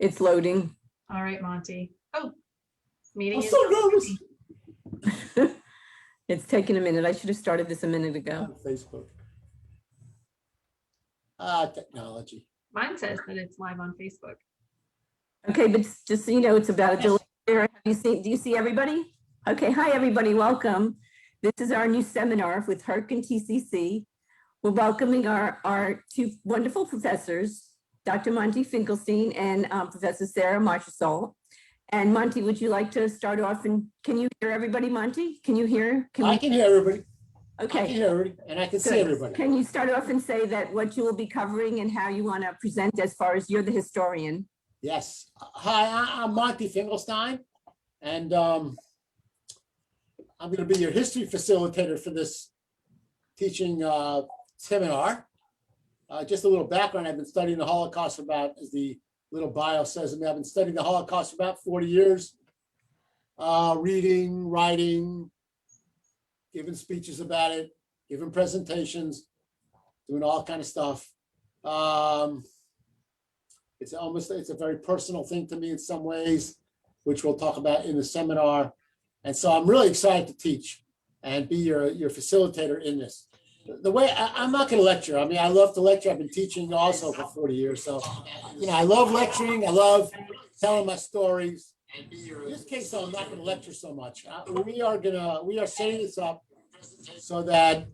It's loading. All right, Monty. Oh, meeting I'm is so nervous. It's taking a minute. I should have started this a minute ago. On Facebook. Technology. Mine says that it's live on Facebook. Okay, but just so you know, it's about a delay. Have you seen, do you see everybody? Okay, hi, everybody. Welcome. This is our new seminar with Herc and TCC. We're welcoming our two wonderful professors, Dr. Monty Finkelstein and Professor Sarah Marchessault. And Monty, would you like to start off, and can you hear everybody, Monty? Can you hear? I can hear everybody. Okay. I can hear everybody, and I can see everybody. Can you start off and say that what you will be covering and how you want to present as far as you're the historian? Yes. Hi, I'm Monty Finkelstein, and I'm going to be your history facilitator for this teaching seminar. Just a little background, I've been studying the Holocaust for about, as the little bio says, I've been studying the Holocaust for about 40 years, reading, writing, giving speeches about it, giving presentations, doing all kind of stuff. It's a very personal thing to me in some ways, which we'll talk about in the seminar. And so I'm really excited to teach and be your facilitator in this. The way I'm not going to lecture. I mean, I love to lecture. I've been teaching also for 40 years. So, you know, I love lecturing. I love telling my stories. In this case, though, I'm not going to lecture so much. We are setting this up so that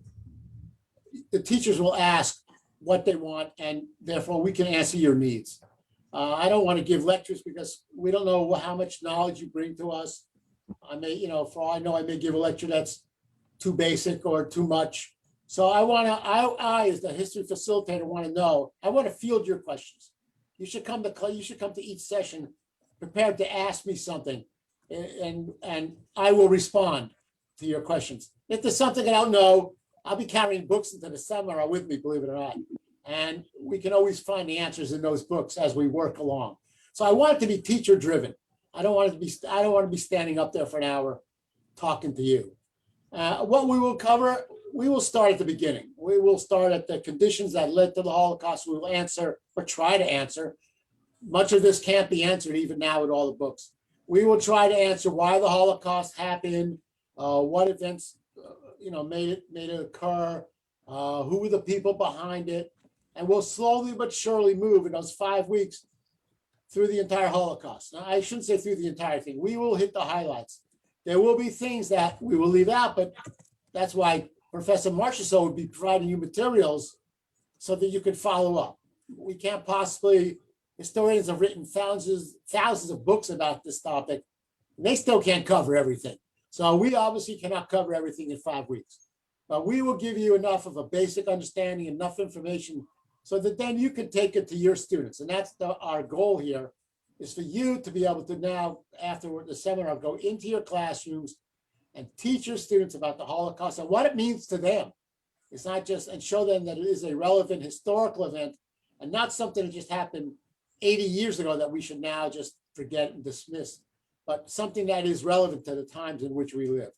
the teachers will ask what they want, and therefore we can answer your needs. I don't want to give lectures because we don't know how much knowledge you bring to us. I may, you know, for all I know, I may give a lecture that's too basic or too much. So I as the history facilitator want to know, I want to field your questions. You should come to each session prepared to ask me something, and I will respond to your questions. If there's something I don't know, I'll be carrying books into the seminar with me, believe it or not. And we can always find the answers in those books as we work along. So I want it to be teacher driven. I don't want to be standing up there for an hour talking to you. What we will cover, we will start at the beginning. We will start at the conditions that led to the Holocaust. We will answer or try to answer. Much of this can't be answered even now with all the books. We will try to answer why the Holocaust happened, what events made it occur, who were the people behind it, and we'll slowly but surely move in those 5 weeks through the entire Holocaust. Now, I shouldn't say through the entire thing. We will hit the highlights. There will be things that we will leave out, but that's why Professor Marchessault would be providing you materials so that you could follow up. We can't possibly, historians have written thousands of books about this topic, and they still can't cover everything. So we obviously cannot cover everything in 5 weeks, but we will give you enough of a basic understanding, enough information so that then you can take it to your students. And that's our goal here, is for you to be able to now, after the seminar, go into your classrooms and teach your students about the Holocaust and what it means to them. It's not just, and show them that it is a relevant historical event and not something that just happened 80 years ago that we should now just forget and dismiss, but something that is relevant to the times in which we live.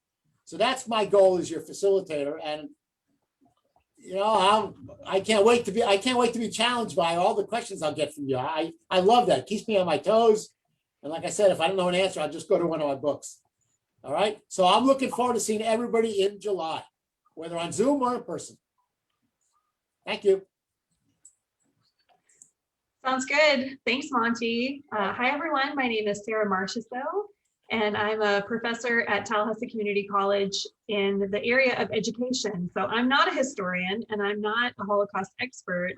So that's my goal as your facilitator. And you know, I can't wait to be challenged by all the questions I'll get from you. I love that. It keeps me on my toes. And like I said, if I don't know an answer, I'll just go to one of my books. All right. So I'm looking forward to seeing everybody in July, whether on Zoom or in person. Thank you. Sounds good. Thanks, Monty. Hi, everyone. My name is Sarah Marchessault, and I'm a professor at Tallahassee Community College in the area of education. So I'm not a historian and I'm not a Holocaust expert.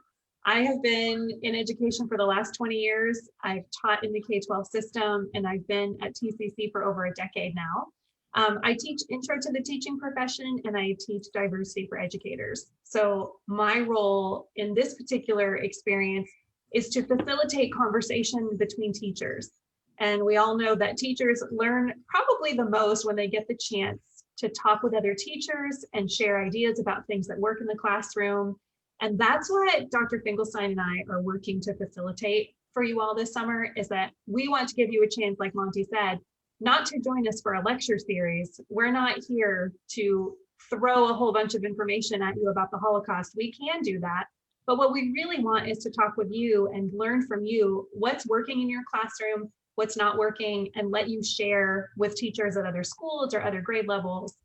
I have been in education for the last 20 years. I've taught in the K-12 system, and I've been at TCC for over a decade now. I teach intro to the teaching profession, and I teach diversity for educators. So my role in this particular experience is to facilitate conversation between teachers. And we all know that teachers learn probably the most when they get the chance to talk with other teachers and share ideas about things that work in the classroom. And that's what Dr. Finkelstein and I are working to facilitate for you all this summer, is that we want to give you a chance, like Monty said, not to join us for a lecture series. We're not here to throw a whole bunch of information at you about the Holocaust. We can do that, But what we really want is to talk with you and learn from you what's working in your classroom, what's not working, and let you share with teachers at other schools or other grade levels.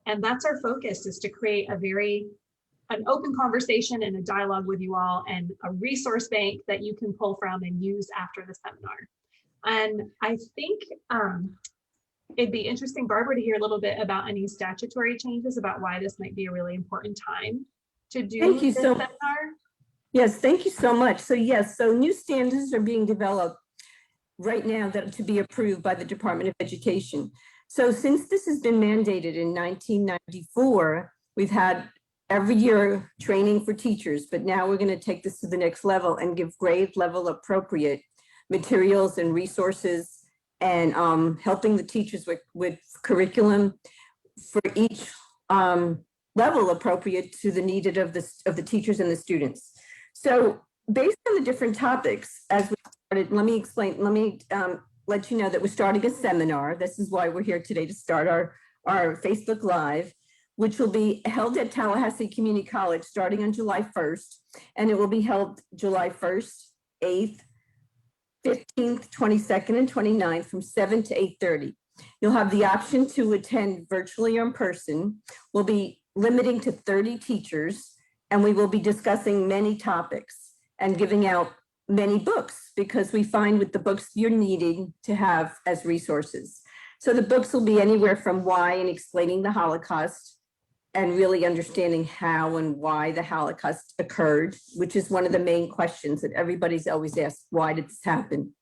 And that's our focus, is to create an open conversation and a dialogue with you all, and a resource bank that you can pull from and use after the seminar. And I think it'd be interesting, Barbara, to hear a little bit about any statutory changes about why this might be a really important time to do Thank you this so seminar. Yes, thank you so much. So yes, so new standards are being developed right now that to be approved by the Department of Education. So since this has been mandated in 1994, we've had every year training for teachers, but now we're going to take this to the next level and give grade level appropriate materials and resources, and helping the teachers with curriculum for each level appropriate to the needed of the teachers and the students. So based on the different topics, as we started, let me let you know that we're starting a seminar. This is why we're here today, to start our Facebook Live, which will be held at Tallahassee Community College starting on July 1st. And it will be held July 1st, 8th, 15th, 22nd, and 29th from 7 to 8:30. You'll have the option to attend virtually or in person. We'll be limiting to 30 teachers, and we will be discussing many topics and giving out many books, because we find with the books you're needing to have as resources. So the books will be anywhere from why and explaining the Holocaust, and really understanding how and why the Holocaust occurred, which is one of the main questions that everybody's always asked: why did this happen?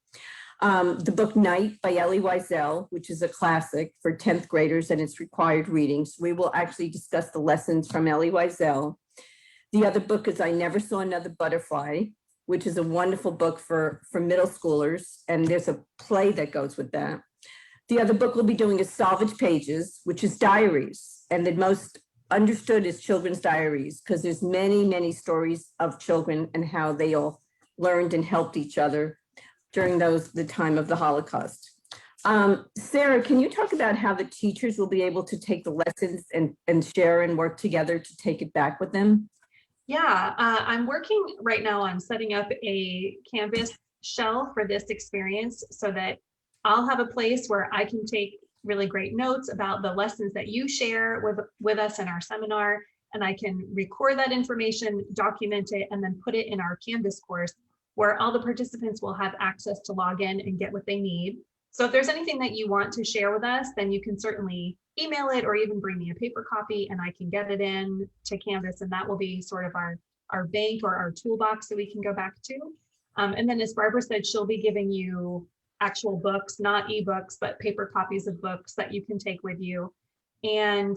The book Night by Elie Wiesel, which is a classic for 10th graders and it's required readings. We will actually discuss the lessons from Elie Wiesel. The other book is I Never Saw Another Butterfly, which is a wonderful book for middle schoolers, and there's a play that goes with that. The other book we'll be doing is Salvage Pages, which is diaries, and the most understood is children's diaries, because there's many, many stories of children and how they all learned and helped each other during the time of the Holocaust. Sarah, can you talk about how the teachers will be able to take the lessons and share and work together to take it back with them? Yeah, I'm working right now on setting up a Canvas shell for this experience, so that I'll have a place where I can take really great notes about the lessons that you share with us in our seminar, and I can record that information, document it, and then put it in our Canvas course, where all the participants will have access to log in and get what they need. So if there's anything that you want to share with us, then you can certainly email it, or even bring me a paper copy and I can get it in to Canvas, and that will be sort of our bank or our toolbox that we can go back to. And then, as Barbara said, she'll be giving you actual books, not ebooks, but paper copies of books that you can take with you. And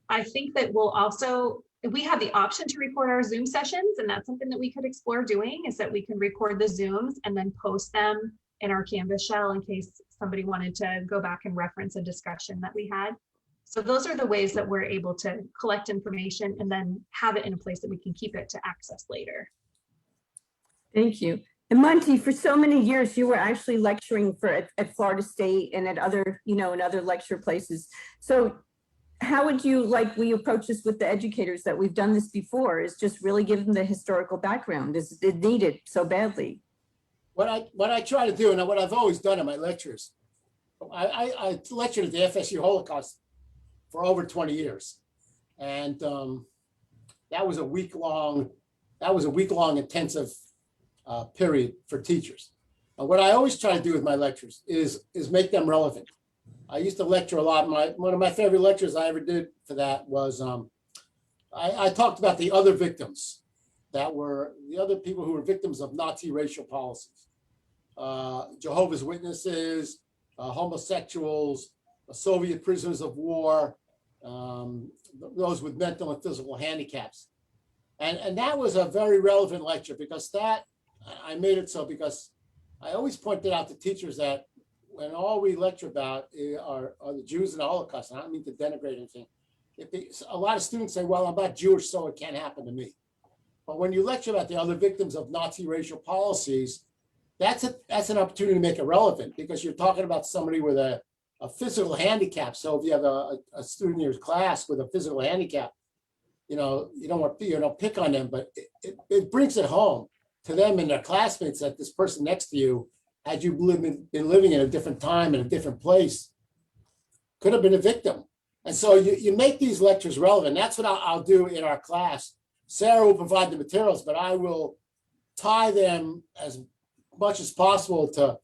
I think that we have the option to record our Zoom sessions, and that's something that we could explore doing, is that we can record the Zooms and then post them in our Canvas shell in case somebody wanted to go back and reference a discussion that we had. So those are the ways that we're able to collect information and then have it in a place that we can keep it to access later. Thank you. And Monty, for so many years, you were actually lecturing at Florida State and at other, in other lecture places. So how would you, we approach this with the educators that we've done this before, is just really give them the historical background? Is it needed so badly? What I try to do, and what I've always done in my lectures, I lectured at the FSU Holocaust for over 20 years. And that was a week-long intensive period for teachers. And what I always try to do with my lectures is make them relevant. I used to lecture a lot. One of my favorite lectures I ever did for that was I talked about the other victims, that were the other people who were victims of Nazi racial policies. Jehovah's Witnesses, homosexuals, Soviet prisoners of war, those with mental and physical handicaps. And that was a very relevant lecture, because I made it so because I always pointed out to teachers that when all we lecture about are the Jews and the Holocaust, and I don't mean to denigrate anything. A lot of students say, well, I'm not Jewish, so it can't happen to me. But when you lecture about the other victims of Nazi racial policies, that's an opportunity to make it relevant, because you're talking about somebody with a physical handicap. So if you have a student in your class with a physical handicap, you don't want to, pick on them, but it brings it home to them and their classmates that this person next to you, had you been living in a different time in a different place, could have been a victim. And so you make these lectures relevant. That's what I'll do in our class. Sarah will provide the materials, but I will tie them as much as possible to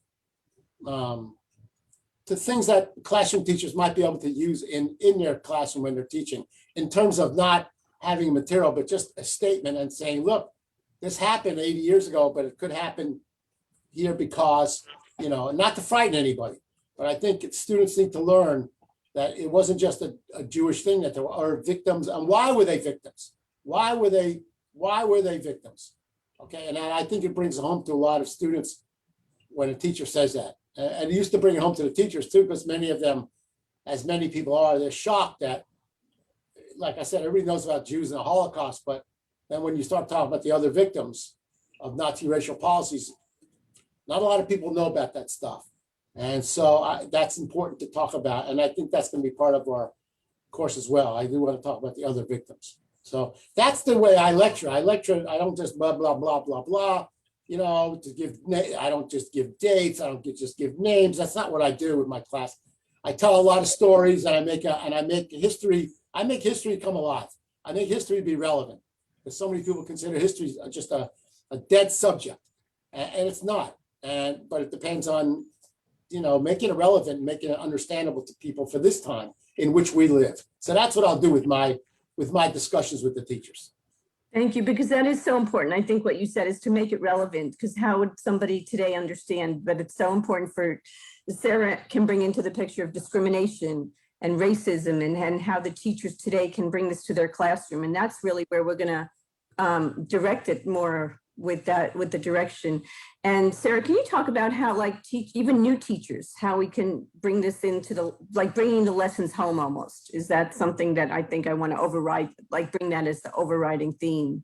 things that classroom teachers might be able to use in their classroom when they're teaching, in terms of not having material, but just a statement and saying, look, this happened 80 years ago, but it could happen here because, not to frighten anybody. But I think students need to learn that it wasn't just a Jewish thing, that there are victims. And why were they victims? Why were they victims? Okay, and I think it brings it home to a lot of students when a teacher says that. And it used to bring it home to the teachers too, because many of them, as many people are, they're shocked that, like I said, everybody knows about Jews and the Holocaust, but then when you start talking about the other victims of Nazi racial policies, not a lot of people know about that stuff. And so that's important to talk about. And I think that's going to be part of our course as well. I do want to talk about the other victims. So that's the way I lecture. I don't just blah, blah, blah, blah, blah, I don't just give dates. I don't just give names. That's not what I do with my class. I tell a lot of stories and I make history come alive. I make history be relevant, because so many people consider history just a dead subject, and it's not. But it depends on, making it relevant, making it understandable to people for this time in which we live. So that's what I'll do with my discussions with the teachers. Thank you, because that is so important. I think what you said is to make it relevant, because how would somebody today understand? But it's so important for Sarah can bring into the picture of discrimination and racism and how the teachers today can bring this to their classroom. And that's really where we're going to direct it more with the direction. And Sarah, can you talk about how, like, even new teachers, how we can bring this into bringing the lessons home almost? Is that something that I think I want to override, bring that as the overriding theme?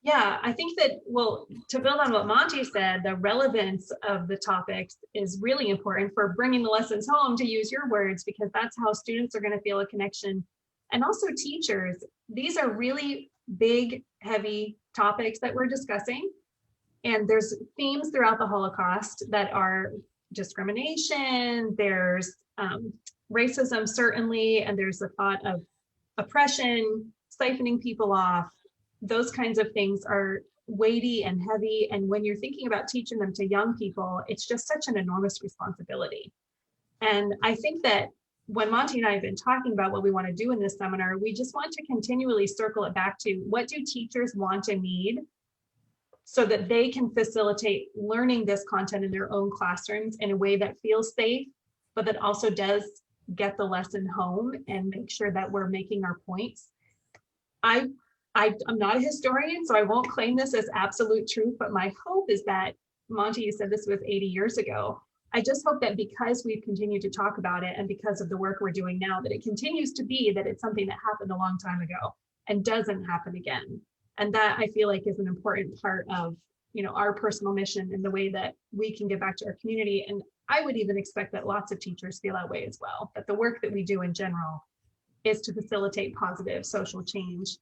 Yeah, I think that, well, to build on what Monty said, the relevance of the topics is really important for bringing the lessons home, to use your words, because that's how students are going to feel a connection. And also teachers, these are really big, heavy topics that we're discussing. And there's themes throughout the Holocaust that are discrimination, there's racism, certainly, and there's the thought of oppression, siphoning people off. Those kinds of things are weighty and heavy. And when you're thinking about teaching them to young people, it's just such an enormous responsibility. And I think that when Monty and I have been talking about what we want to do in this seminar, we just want to continually circle it back to, what do teachers want and need so that they can facilitate learning this content in their own classrooms in a way that feels safe, but that also does get the lesson home and make sure that we're making our points. I'm not a historian, so I won't claim this as absolute truth, but my hope is that, Monty, you said this was 80 years ago. I just hope that because we've continued to talk about it and because of the work we're doing now, that it continues to be that it's something that happened a long time ago and doesn't happen again. And that, I feel like, is an important part of, our personal mission and the way that we can give back to our community. And I would even expect that lots of teachers feel that way as well, that the work that we do in general is to facilitate positive social change.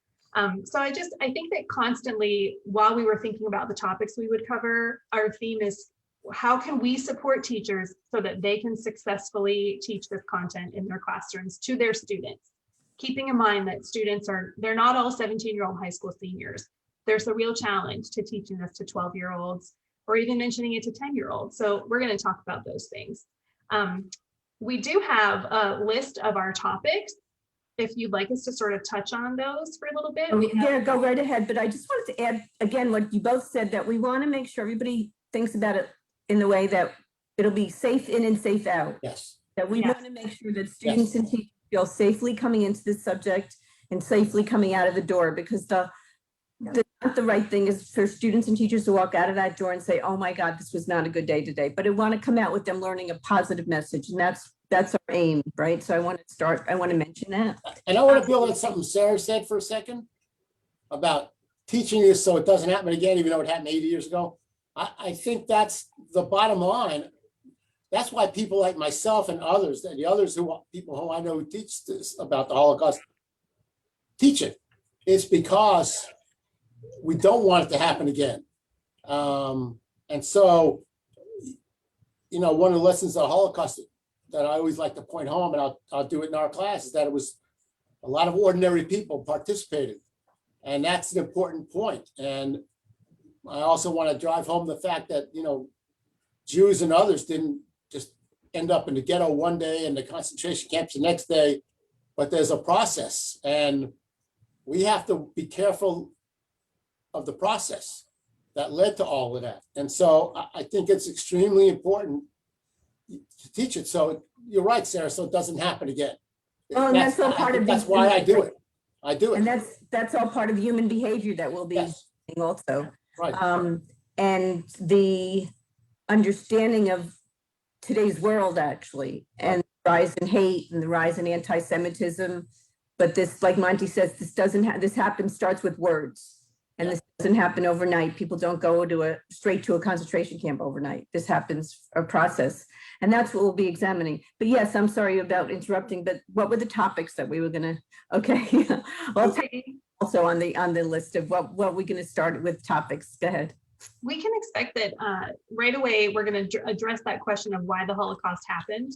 So I think that constantly, while we were thinking about the topics we would cover, our theme is, how can we support teachers so that they can successfully teach this content in their classrooms to their students? Keeping in mind that students they're not all 17-year-old high school seniors. There's a real challenge to teaching this to 12-year-olds or even mentioning it to 10-year-olds. So we're going to talk about those things. We do have a list of our topics, if you'd like us to sort of touch on those for a little bit. Yeah, go right ahead. But I just wanted to add, again, what you both said, that we want to make sure everybody thinks about it in the way that it'll be safe in and safe out. Yes. That we Yes. want to make sure that students and teachers feel safely coming into this subject and safely coming out of the door, because not the right thing is for students and teachers to walk out of that door and say, oh my God, this was not a good day today. But I want to come out with them learning a positive message. And that's our aim, right? So I want to mention that. And I want to build on something Sarah said for a second about teaching this so it doesn't happen again, even though it happened 80 years ago. I think that's the bottom line. That's why people like myself and others, and the others people who I know who teach this about the Holocaust, teach it. it's because we don't want it to happen again. And so, one of the lessons of the Holocaust that I always like to point home, and I'll do it in our class, is that it was a lot of ordinary people participated. And that's an important point. And I also want to drive home the fact that, Jews and others didn't just end up in the ghetto one day and the concentration camps the next day, but there's a process. And we have to be careful of the process that led to all of that. And so I think it's extremely important to teach it. So you're right, Sarah, so it doesn't happen again. Well, and that's all part of. That's why I do it. I do it. And that's all part of human behavior that we'll be doing also. Right. And the understanding of today's world, actually, and the rise in hate and the rise in anti-Semitism. But this, like Monty says, this happens, starts with words. And this doesn't happen overnight. People don't go straight to a concentration camp overnight. This happens a process. And that's what we'll be examining. But yes, I'm sorry about interrupting, but what were the topics that we were gonna, okay. Well, also on the list of what we're gonna start with topics. Go ahead. We can expect that right away, we're gonna address that question of why the Holocaust happened.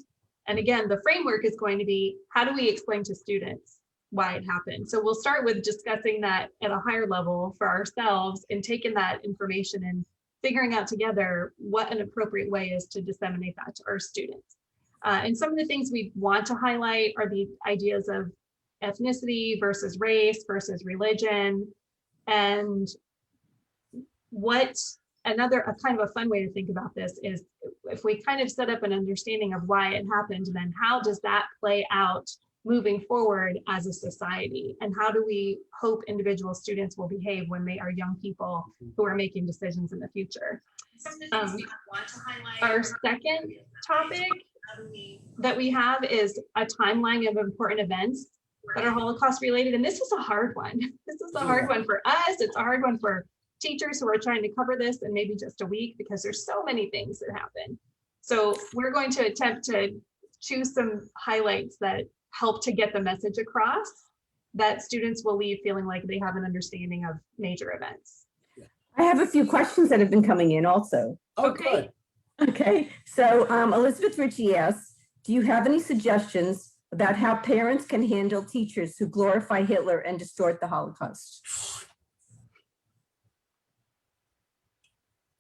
And again, the framework is going to be, how do we explain to students why it happened? So we'll start with discussing that at a higher level for ourselves and taking that information and figuring out together what an appropriate way is to disseminate that to our students. And some of the things we want to highlight are the ideas of ethnicity versus race versus religion. And what a kind of a fun way to think about this is, if we kind of set up an understanding of why it happened, then how does that play out moving forward as a society? And how do we hope individual students will behave when they are young people who are making decisions in the future? Our second topic that we have is a timeline of important events that are Holocaust related. And this is a hard one. This is a hard one for us. It's a hard one for teachers who are trying to cover this in maybe just a week, because there's so many things that happen. So we're going to attempt to choose some highlights that help to get the message across, that students will leave feeling like they have an understanding of major events. I have a few questions that have been coming in also. Okay. Okay, so Elizabeth Ritchie asks, do you have any suggestions about how parents can handle teachers who glorify Hitler and distort the Holocaust?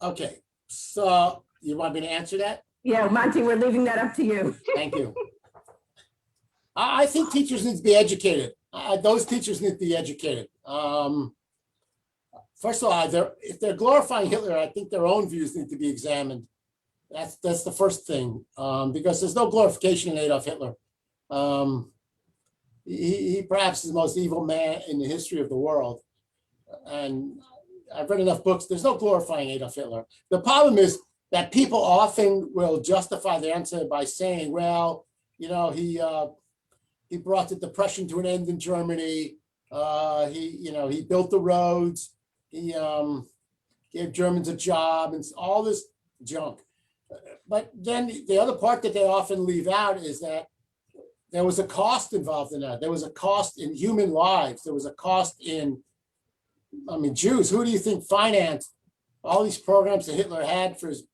Okay, so you want me to answer that? Yeah, Monty, we're leaving that up to you. Thank you. I think teachers need to be educated. Those teachers need to be educated. First of all, if they're glorifying Hitler, I think their own views need to be examined. That's the first thing, because there's no glorification in Adolf Hitler. He perhaps is the most evil man in the history of the world. And I've read enough books. There's no glorifying Adolf Hitler. The problem is that people often will justify the answer by saying, well, he brought the depression to an end in Germany. He built the roads. He gave Germans a job and all this junk. But then the other part that they often leave out is that there was a cost involved in that. There was a cost in human lives. There was a cost in, Jews. Who do you think financed all these programs that Hitler had for his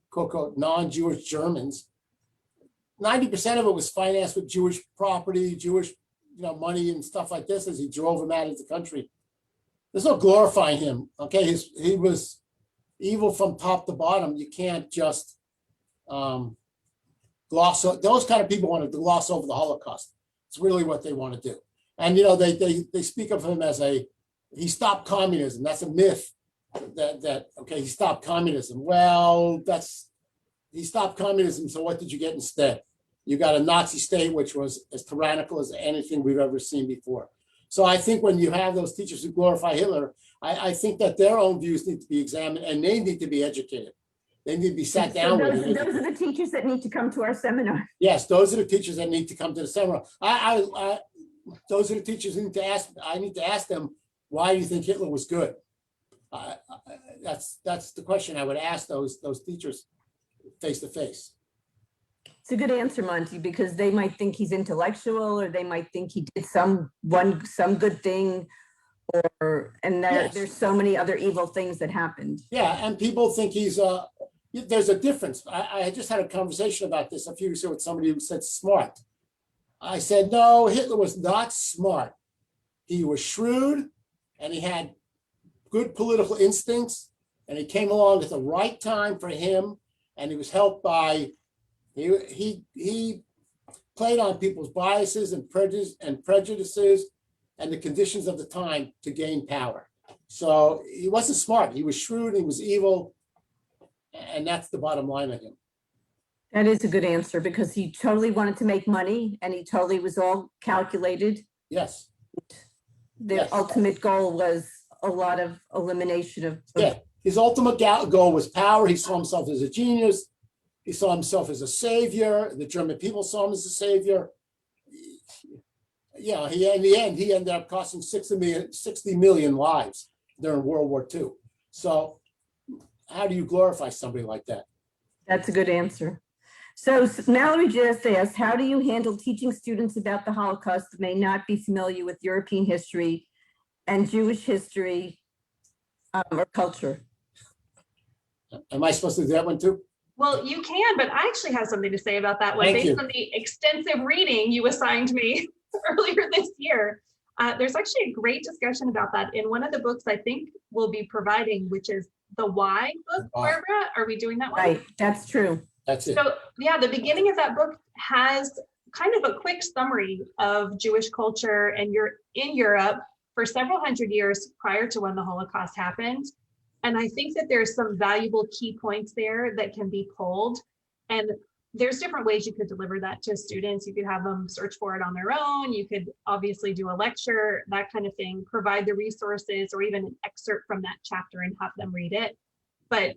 quote unquote non-Jewish Germans? 90% of it was financed with Jewish property, Jewish money and stuff like this as he drove them out of the country. There's no glorifying him. Okay, he was evil from top to bottom. You can't just gloss over. Those kind of people want to gloss over the Holocaust. It's really what they want to do. And they speak of him as he stopped communism. That's a myth. That he stopped communism. Well, he stopped communism. So what did you get instead? You got a Nazi state, which was as tyrannical as anything we've ever seen before. So I think when you have those teachers who glorify Hitler, I think that their own views need to be examined and they need to be educated. They need to be sat down with. Those are the teachers that need to come to our seminar. Yes, those are the teachers that need to come to the seminar. Those are the teachers who need to ask. I need to ask them, why do you think Hitler was good? That's the question I would ask those teachers face to face. It's a good answer, Monty, because they might think he's intellectual, or they might think he did some good thing, and Yes. there's so many other evil things that happened. Yeah, and people think there's a difference. I just had a conversation about this a few years ago with somebody who said smart. I said, no, Hitler was not smart. He was shrewd and he had good political instincts, and he came along at the right time for him, and he was helped by, he played on people's biases and prejudices and the conditions of the time to gain power. So he wasn't smart. He was shrewd, he was evil, and that's the bottom line of him. That is a good answer, because he totally wanted to make money, and he totally was all calculated. Yes. The Yes. ultimate goal was a lot of elimination of. Yeah, his ultimate goal was power. He saw himself as a genius. He saw himself as a savior. The German people saw him as a savior. Yeah, in the end, he ended up costing 60 million lives during World War II. So how do you glorify somebody like that? That's a good answer. So Mallory just asked, how do you handle teaching students about the Holocaust that may not be familiar with European history and Jewish history or culture? Am I supposed to do that one too? Well, you can, but I actually have something to say about that one. Thank you. Based on the extensive reading you assigned me earlier this year. There's actually a great discussion about that in one of the books I think we'll be providing, which is the Why book, Barbara. Are we doing that one? Right, that's true. That's it. So yeah, the beginning of that book has kind of a quick summary of Jewish culture and you're in Europe for several hundred years prior to when the Holocaust happened. And I think that there's some valuable key points there that can be pulled. And there's different ways you could deliver that to students. You could have them search for it on their own. You could obviously do a lecture, that kind of thing, provide the resources or even an excerpt from that chapter and have them read it. But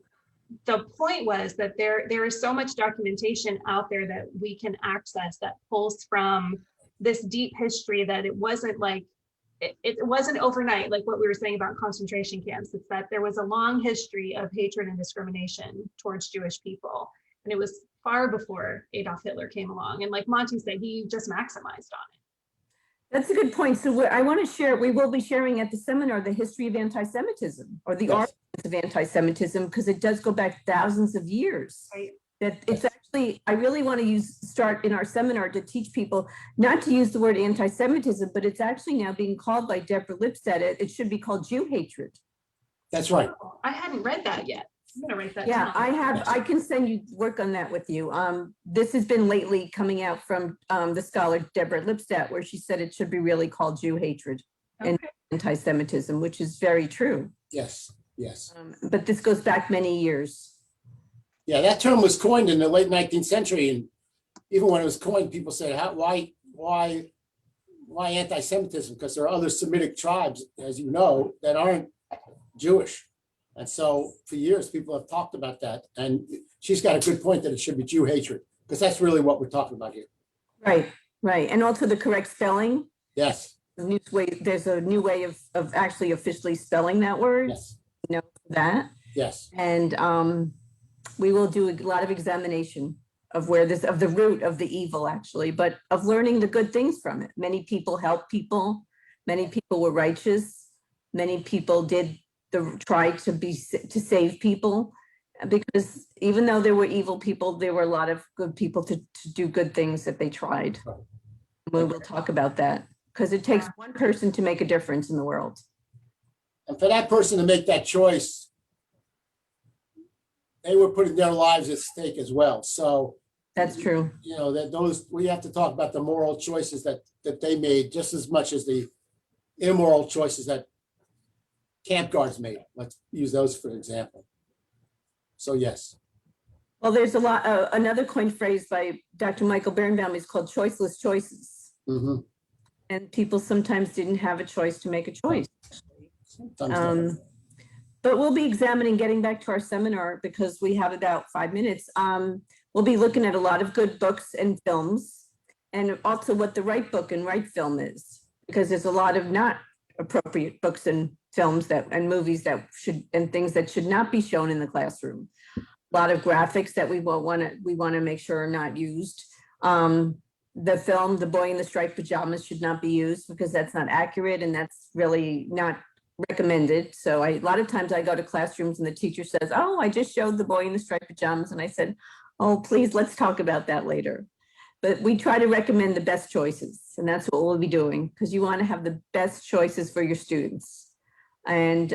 the point was that there is so much documentation out there that we can access that pulls from this deep history, that it wasn't like, it wasn't overnight, like what we were saying about concentration camps. It's that there was a long history of hatred and discrimination towards Jewish people. And it was far before Adolf Hitler came along. And like Monty said, he just maximized on it. That's a good point. So I want to share, we will be sharing at the seminar, the history of anti-Semitism, or the origins of anti-Semitism, because it does go back thousands of years. Right. That it's actually, I really want to start in our seminar to teach people not to use the word anti-Semitism, but it's actually now being called by Deborah Lipstadt, it should be called Jew hatred. That's right. Oh, I hadn't read that yet. I'm gonna write that Yeah, down. I have, I can send you work on that with you. This has been lately coming out from the scholar Deborah Lipstadt, where she said it should be really called Jew hatred and anti-Semitism, which is very true. Yes, yes. But this goes back many years. Yeah, that term was coined in the late 19th century, and even when it was coined, people said, why anti-Semitism? Because there are other Semitic tribes, as you know, that aren't Jewish. And so for years, people have talked about that. And she's got a good point that it should be Jew hatred, because that's really what we're talking about here. Right, right. And also the correct spelling. Yes. There's a new way of actually officially spelling that word. Yes. You know that. Yes. And we will do a lot of examination of of the root of the evil, actually, but of learning the good things from it. Many people helped people. Many people were righteous. Many people tried to save people, because even though there were evil people, there were a lot of good people to do good things that they tried. We'll talk about that, because it takes one person to make a difference in the world. And for that person to make that choice, they were putting their lives at stake as well. So that's true. You know, we have to talk about the moral choices that they made just as much as the immoral choices that camp guards made. Let's use those for example. So yes. Well, there's a lot. Another coined phrase by Dr. Michael Birnbaum is called choiceless choices. Mm-hmm. And people sometimes didn't have a choice to make a choice. But we'll be examining, getting back to our seminar, because we have about 5 minutes. We'll be looking at a lot of good books and films, and also what the right book and right film is, because there's a lot of not appropriate books and films and movies and things that should not be shown in the classroom. lot of graphics that we want to make sure are not used. The film, The Boy in the Striped Pajamas, should not be used because that's not accurate and that's really not recommended. So a lot of times I go to classrooms and the teacher says, oh, I just showed The Boy in the Striped Pajamas. And I said, oh, please, let's talk about that later. But we try to recommend the best choices, and that's what we'll be doing, because you want to have the best choices for your students. And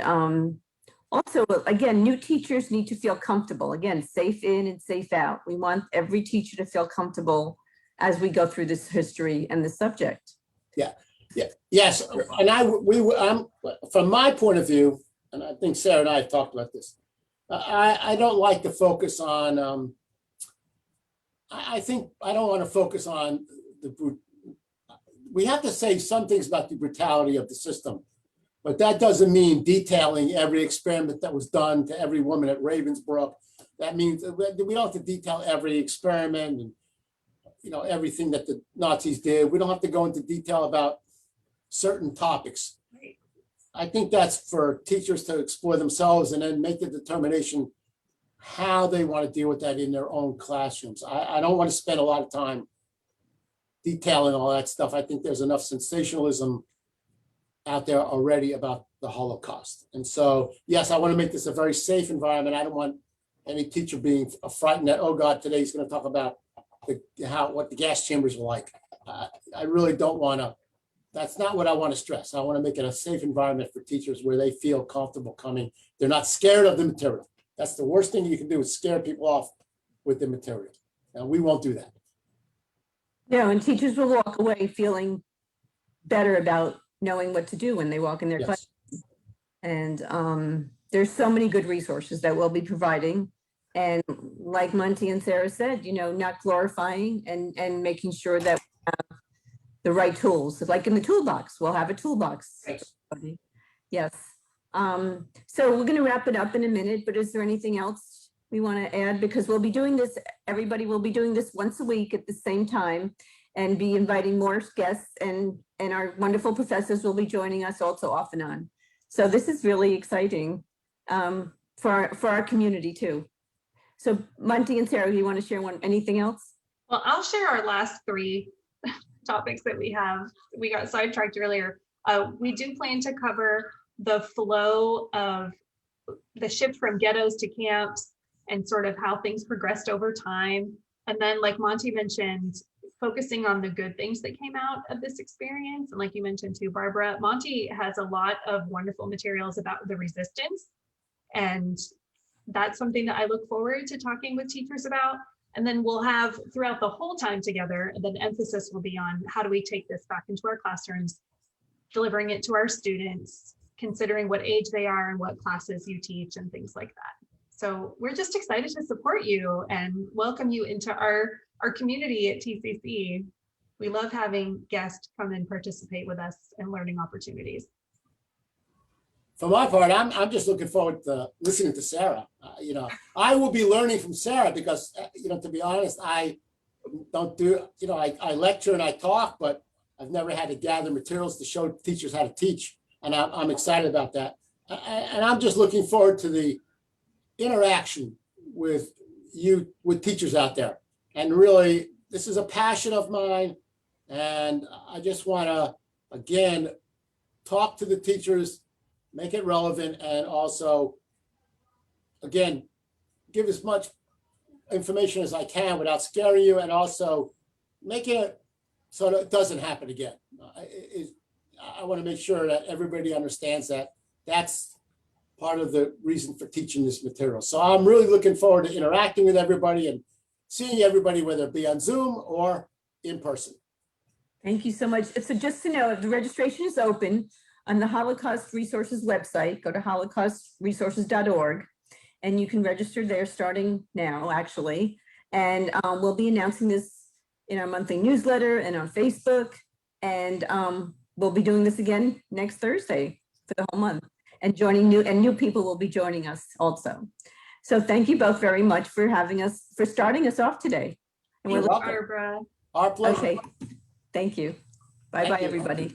also, again, new teachers need to feel comfortable. Again, safe in and safe out. We want every teacher to feel comfortable as we go through this history and the subject. Yes, and I'm from my point of view, and I think Sarah and I have talked about this. I don't like to focus on. I think I don't want to focus on we have to say some things about the brutality of the system, but that doesn't mean detailing every experiment that was done to every woman at Ravensbrück. That means we don't have to detail every experiment and, you know, everything that the Nazis did. We don't have to go into detail about certain topics. I think that's for teachers to explore themselves and then make the determination how they want to deal with that in their own classrooms. I don't want to spend a lot of time detailing all that stuff. I think there's enough sensationalism out there already about the Holocaust. And so, yes, I want to make this a very safe environment. I don't want any teacher being frightened that, oh God, today he's going to talk about what the gas chambers were like. I really don't want to. That's not what I want to stress. I want to make it a safe environment for teachers where they feel comfortable coming. They're not scared of the material. That's the worst thing you can do, is scare people off with the material. And we won't do that. No, and teachers will walk away feeling better about knowing what to do when they walk in their class. And there's so many good resources that we'll be providing. And like Monty and Sarah said, you know, not glorifying and making sure that we have the right tools. Like in the toolbox, we'll have a toolbox. Yes. So we're going to wrap it up in a minute, but is there anything else we want to add? Because we'll be doing this, everybody will be doing this once a week at the same time and be inviting more guests, and our wonderful professors will be joining us also off and on. So this is really exciting for our community too. So Monty and Sarah, do you want to share anything else? Well, I'll share our last 3 topics that we have. We got sidetracked earlier. We do plan to cover the flow of the shift from ghettos to camps and sort of how things progressed over time. And then, like Monty mentioned, focusing on the good things that came out of this experience. And like you mentioned too, Barbara, Monty has a lot of wonderful materials about the resistance. And that's something that I look forward to talking with teachers about. And then we'll have throughout the whole time together, and then emphasis will be on how do we take this back into our classrooms, delivering it to our students, considering what age they are and what classes you teach and things like that. So we're just excited to support you and welcome you into our community at TCC. We love having guests come and participate with us in learning opportunities. For my part, I'm just looking forward to listening to Sarah. You know, I will be learning from Sarah because, you know, to be honest, I don't do, you know, I lecture and I talk, but I've never had to gather materials to show teachers how to teach. And I'm excited about that. And I'm just looking forward to the interaction with teachers out there. And really, this is a passion of mine. And I just want to, again, talk to the teachers, make it relevant, and also, again, give as much information as I can without scaring you, and also making it so that it doesn't happen again. I want to make sure that everybody understands that that's part of the reason for teaching this material. So I'm really looking forward to interacting with everybody and seeing everybody, whether it be on Zoom or in person. Thank you so much. So just to know, the registration is open on the Holocaust Resources website. Go to holocaustresources.org and you can register there starting now, actually. And we'll be announcing this in our monthly newsletter and on Facebook. And we'll be doing this again next Thursday for the whole month. And new people will be joining us also. So thank you both very much for starting us off today. And You're welcome. Barbara. Our pleasure. Okay. Thank you. Bye-bye, everybody.